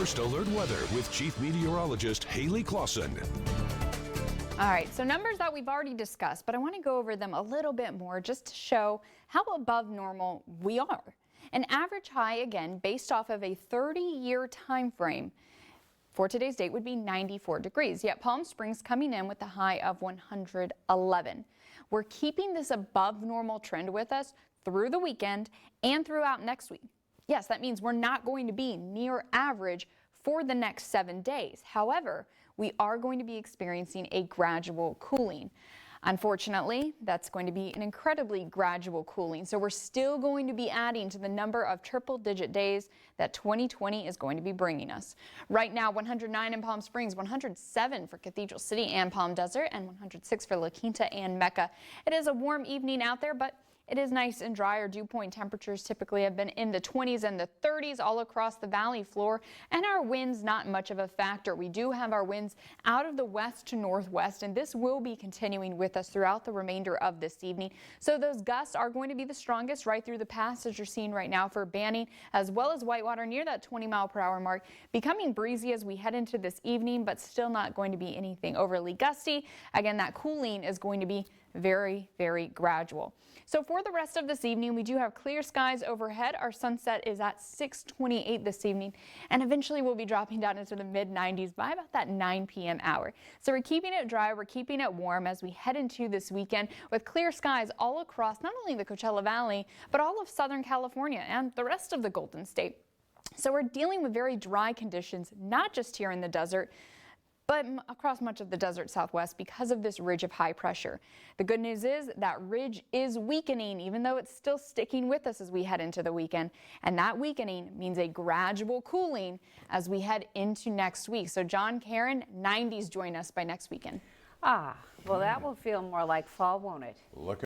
First Alert Weather with Chief Meteorologist Haley Clausen. All right, so numbers that we've already discussed, but I want to go over them a little bit more just to show how above normal we are. An average high, again, based off of a 30-year time frame for today's date would be 94 degrees, yet Palm Springs coming in with a high of 111. We're keeping this above normal trend with us through the weekend and throughout next week. Yes, that means we're not going to be near average for the next 7 days. However, we are going to be experiencing a gradual cooling. Unfortunately, that's going to be an incredibly gradual cooling. So we're still going to be adding to the number of triple-digit days that 2020 is going to be bringing us. Right now, 109 in Palm Springs, 107 for Cathedral City and Palm Desert, and 106 for La Quinta and Mecca. It is a warm evening out there, but it is nice and dry. Our dew point temperatures typically have been in the 20s and the 30s all across the valley floor, and our winds not much of a factor. We do have our winds out of the west to northwest, and this will be continuing with us throughout the remainder of this evening. So those gusts are going to be the strongest right through the pass, as you're seeing right now for Banning, as well as Whitewater near that 20-mile-per-hour mark, becoming breezy as we head into this evening, but still not going to be anything overly gusty. Again, that cooling is going to be very, very gradual. So for the rest of this evening, we do have clear skies overhead. Our sunset is at 6:28 this evening, and eventually we'll be dropping down into the mid-90s by about that 9 p.m. hour. So we're keeping it dry, we're keeping it warm as we head into this weekend with clear skies all across not only the Coachella Valley, but all of Southern California and the rest of the Golden State. So we're dealing with very dry conditions, not just here in the desert, but across much of the desert Southwest because of this ridge of high pressure. The good news is that ridge is weakening, even though it's still sticking with us as we head into the weekend. And that weakening means a gradual cooling as we head into next week. So John, Karen, 90s join us by next weekend. Well, that will feel more like fall, won't it? Look